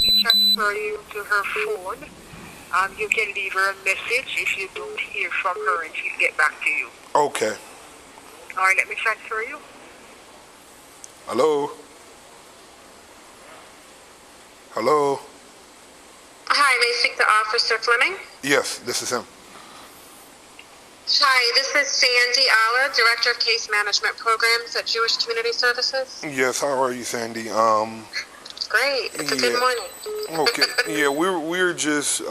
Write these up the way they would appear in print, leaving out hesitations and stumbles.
me transfer you to her phone. You can leave her a message if you don't hear from her and she'll get back to you. Okay. All right, let me transfer you. Hello? Hello? Hi, may I speak to Officer Fleming? Yes, this is him. Hi, this is Sandy Alla, Director of Case Management Programs at Jewish Community Services. Yes, how are you, Sandy? Great, it's a good morning. Okay, yeah, we're just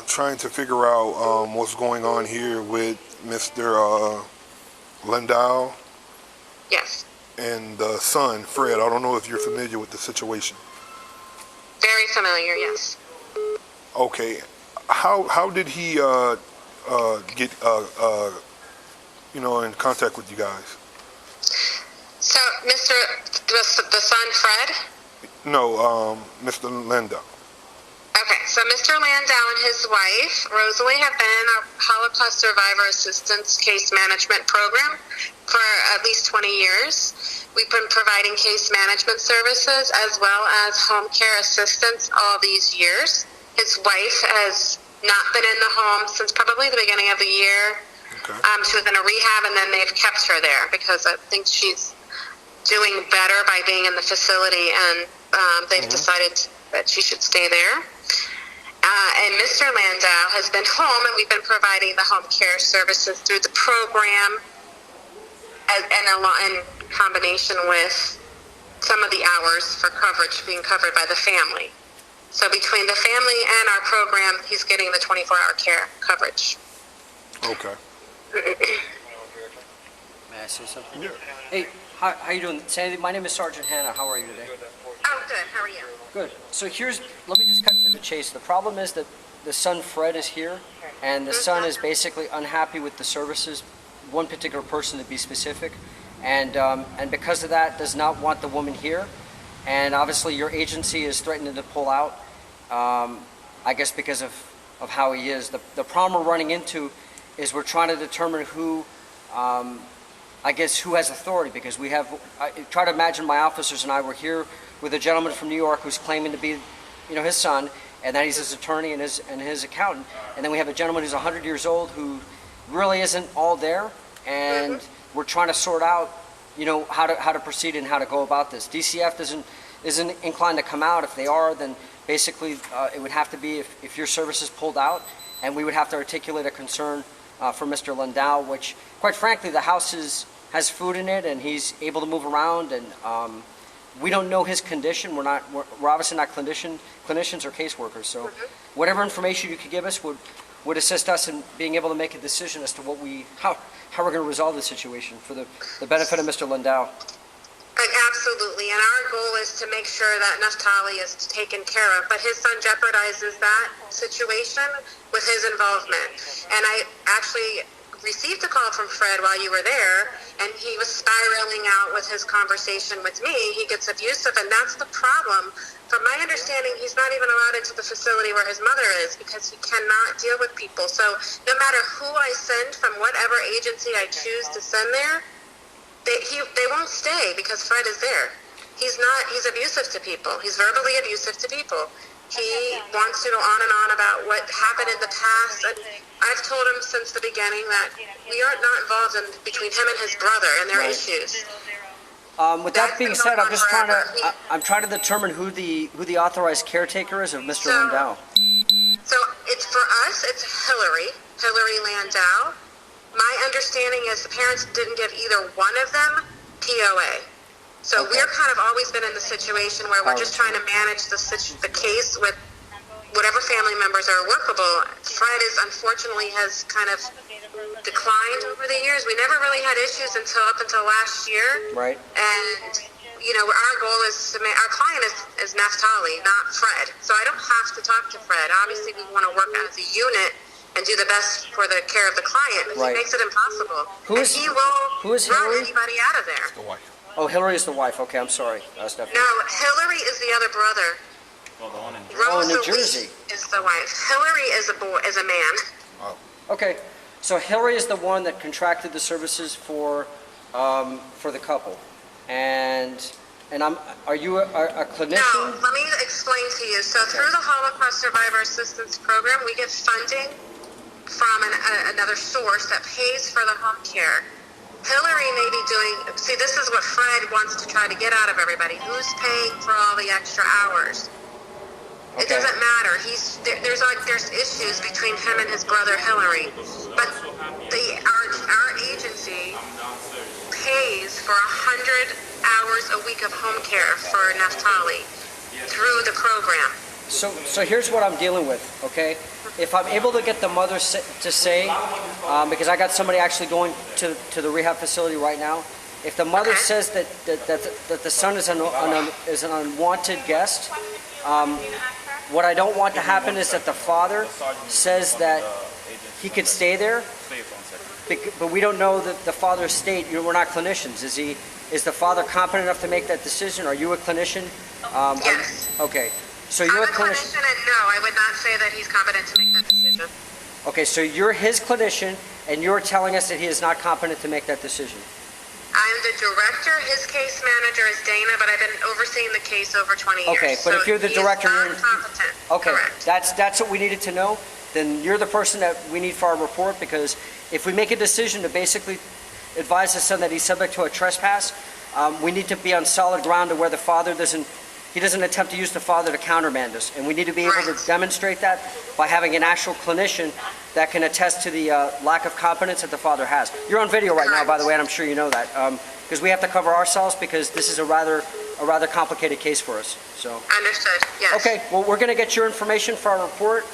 trying to figure out what's going on here with Mr. Landau Yes, and the son, Fred. I don't know if you're familiar with the situation. very familiar, yes. Okay, how did he get in contact with you guys? So, the son, Fred? No, Mr. Landau. Okay, so Mr. Landau and his wife, Rosalie, have been in a Holocaust Survivor Assistance Case Management Program for at least 20 years. We've been providing case management services as well as home care assistance all these years. His wife has not been in the home since probably the beginning of the year. Okay. She was in a rehab, and then they've kept her there because I think she's doing better by being in the facility, and they've decided that she should stay there. And Mr. Landau has been home, and we've been providing the home care services through the program in combination with some of the hours for coverage being covered by the family. So between the family and our program, he's getting the 24-hour care coverage. Okay. May I say something? Yeah. Hey, how you doing, Sandy? My name is Sergeant Hannah. How are you today? Oh, good. How are you? Good. So let me just cut to the chase. The problem is that the son Fred is here, and the son is basically unhappy with the services, one particular person to be specific, and because of that does not want the woman here, and obviously your agency is threatening to pull out, I guess because of how he is. The problem we're running into is we're trying to determine who has authority, because I try to imagine my officers and I were here with a gentleman from New York who's claiming to be, his son, and that he's his attorney and his accountant, and then we have a gentleman who's 100 years old who really isn't all there, and we're trying to sort out, how to proceed and how to go about this. DCF isn't inclined to come out. If they are, then basically it would have to be if your service is pulled out, and we would have to articulate a concern for Mr. Landau, which, quite frankly, the house has food in it, and he's able to move around, and we don't know his condition. We're obviously not clinicians or caseworkers. So whatever information you could give us would assist us in being able to make a decision as to how we're going to resolve the situation for the benefit of Mr. Landau. Absolutely, and our goal is to make sure that Naftali is taken care of, but his son jeopardizes that situation with his involvement. And I actually received a call from Fred while you were there, and he was spiraling out with his conversation with me. He gets abusive, and that's the problem. From my understanding, he's not even allowed into the facility where his mother is because he cannot deal with people. So no matter who I send from whatever agency I choose to send there, they won't stay because Fred is there. He's abusive to people. He's verbally abusive to people. He wants to go on and on about what happened in the past. And I've told him since the beginning that we are not involved between him and his brother and their issues. With that being said, I'm trying to determine who the authorized caretaker is of Mr. Landau. So for us, it's Hilary Landau. My understanding is the parents didn't give either one of them POA. So we're kind of always been in the situation where we're just trying to manage the case with whatever family members are workable. Fred unfortunately has kind of declined over the years. We never really had issues up until last year. Right. And our goal is our client is Naftali, not Fred. So I don't have to talk to Fred. Obviously, we want to work as a unit and do the best for the care of the client. But he makes it impossible. Who is run anybody out of there. The wife. Oh, Hilary is the wife. Okay, I'm sorry. No, Hilary is the other brother. Oh, the one in Jersey. Oh, in New Jersey. Is the wife. Hilary is a man. Oh. Okay, so Hilary is the one that contracted the services for the couple, and And are you a clinician? No, let me explain to you. So through the Holocaust Survivor Assistance Program, we get funding from another source that pays for the home care. Hilary may be doing, see, this is what Fred wants to try to get out of everybody. Who's paying for all the extra hours? It doesn't matter. There's issues between him and his brother Hilary, but our agency pays for 100 hours a week of home care for Naphtali through the program. So here's what I'm dealing with, okay? If I'm able to get the mother to say, because I got somebody actually going to the rehab facility right now, if the mother says that the son is an unwanted guest, what I don't want to happen is that the father says that he could stay there, but we don't know that the father's state. We're not clinicians. Is the father competent enough to make that decision? Are you a clinician? Yes. Okay. So you're I'm a clinician, and no, I would not say that he's competent to make that decision. Okay, so you're his clinician, and you're telling us that he is not competent to make that decision. I'm the director. His case manager is Dana, but I've been overseeing the case over 20 years. Okay, but if you're the director, he is not competent. Okay, correct. that's what we needed to know. Then you're the person that we need for our report, because if we make a decision to basically advise the son that he's subject to a trespass, we need to be on solid ground to where the father doesn't attempt to use the father to countermand us. And we need to be able to demonstrate that by having an actual clinician that can attest to the lack of competence that the father has. You're on video right now, by the way, and I'm sure you know that, because we have to cover ourselves, because this is a rather complicated case for us. So. Understood, yes. Okay, well, we're going to get your information for our report.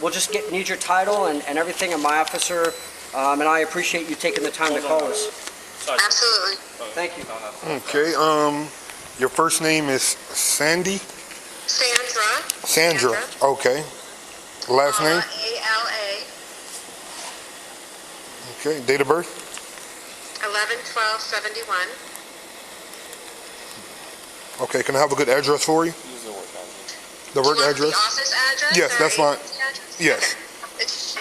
We'll just need your title and everything, and my officer, and I appreciate you taking the time to call us. Absolutely. Thank you. Okay, your first name is Sandy? Sandra. Okay. Last name? A-L-A. Okay, date of birth? 11/12/71. Okay, can I have a good address for you? The work address? The office address? Yes, that's fine. Yes. Okay. It's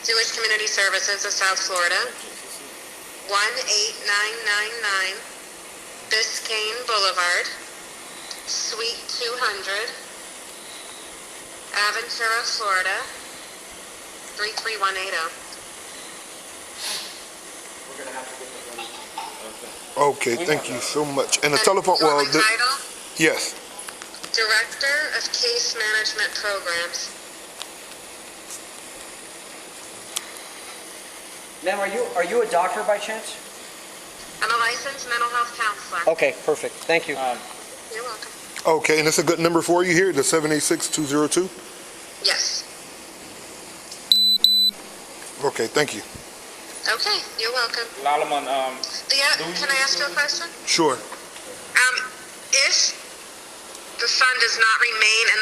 Jewish Community Services of South Florida. 18999 Biscayne Boulevard, Suite 200, Aventura, Florida, 33180. Okay, thank you so much. And the And telephone, you want well, my title? yes. Director of Case Management Programs. Ma'am, are you a doctor by chance? I'm a licensed mental health counselor. Okay, perfect. Thank you. You're welcome. Okay, and it's a good number for you here, the 786-202? Yes. Okay, thank you. Okay, you're welcome. Lalaman, Can I ask you a question? Sure. If the son does not remain in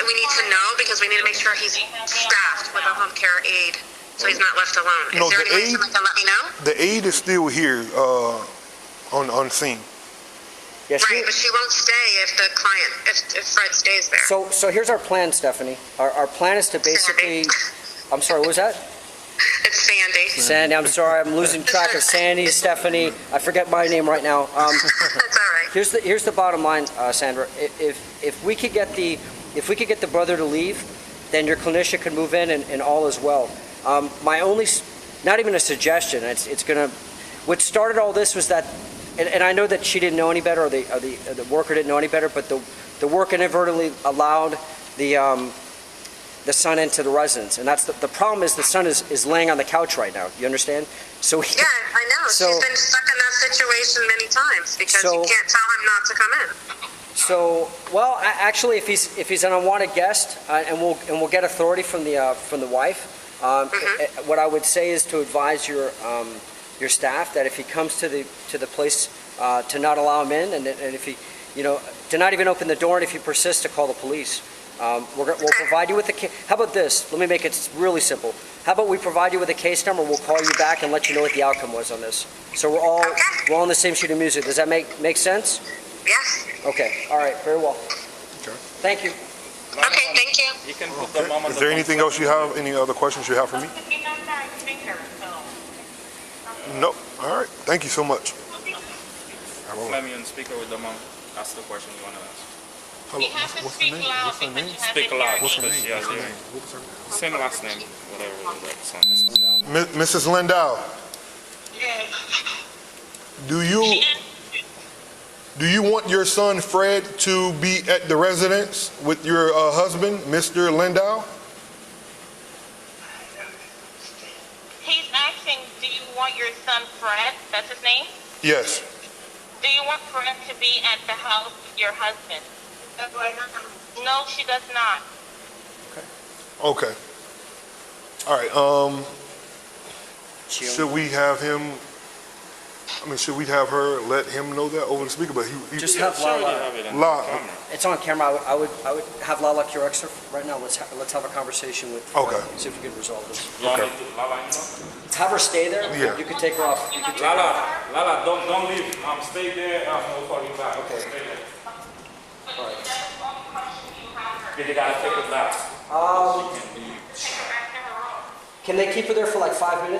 we need to know, because we need to make sure he's staffed with a home care aide, so he's not left alone. No, Is there the any way aide- someone can let me know? The aide is still here on scene. Yes. Right, but she won't stay if the client, if Fred stays there. So here's our plan, Stephanie. Our plan is to basically. I'm sorry. What was that? It's Sandy. Sandy. I'm sorry. I'm losing track of Sandy, Stephanie. I forget my name right now. That's all right. Here's the bottom line, Sandra. If we could get the brother to leave, then your clinician could move in and all is well. My only, not even a suggestion. It's gonna. What started all this was that, and I know that she didn't know any better, or the worker didn't know any better, but the worker inadvertently allowed the son into the residence, and that's the problem. Is the son is laying on the couch right now? You understand? So Yeah, I know. So- She's been stuck in that situation many times because you can't tell him not to come in. So, well, actually, if he's an unwanted guest, and we'll get authority from the wife. What I would say is to advise your staff that if he comes to the place, to not allow him in, and if he, to not even open the door, and if he persists, to call the police. We'll provide you with the case. How about this? Let me make it really simple. How about we provide you with a case number? We'll call you back and let you know what the outcome was on this. So we're all on the same sheet of music. Does that make sense? Yes. Okay. All right. Very well. Okay. Thank you. Okay, thank you. you can put the mom on Is the there phone. anything else you have? Any other questions you have for me? No. All right. Thank you so much. Fleming and speaker with the mom. Ask the question you want to ask. Hello. You have to What's her speak name? loud What's her because name? you have Speak to loud. hear What's her me. name? Yeah, What's her yeah. name? What was her name? Same last name, whatever the son. Mrs. Landau, Yes. do you want your son Fred to be at the residence with your husband, Mr. Landau? He's asking, do you want your son Fred, that's his name? Yes. Do you want Fred to be at the house with your husband? No, she does not. Okay. All right. Should we have him? I mean, should we have her let him know that over the speaker? But he Just have Lala. Have it on La- camera. It's on camera. I would have Lala cure extra right now. Let's have a conversation with. Okay. See if we can resolve this. Lala, you know? Have her stay there. Yeah. You can take her off. You can take her off. Lala, don't leave. Stay there. We'll call you back. Okay. Stay there. All right. They gotta take it back. Can they keep her there for like 5 minutes?